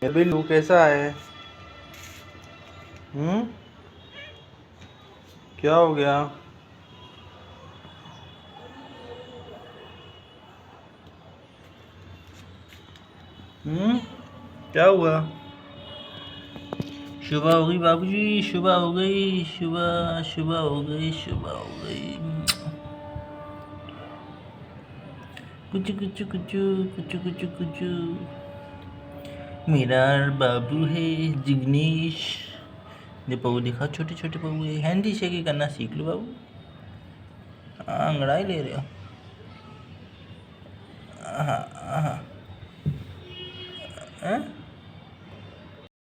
ये बिल्लू कैसा है? हम्म। क्या हो गया? हम्म। क्या हुआ? सुबह हो गई बाबूजी, सुबह हो गई, सुबह सुबह हो गई, सुबह हो गई। कुचू कुचू कुचू कुचू कुचू कुचू। मेरा बाबू है जिग्नेश। ये पऊ दिखा, छोटे छोटे पऊ है। हैंडी शेक करना सीख लो बाबू। अंगड़ाई ले रहे हो? हाँ हाँ हाँ।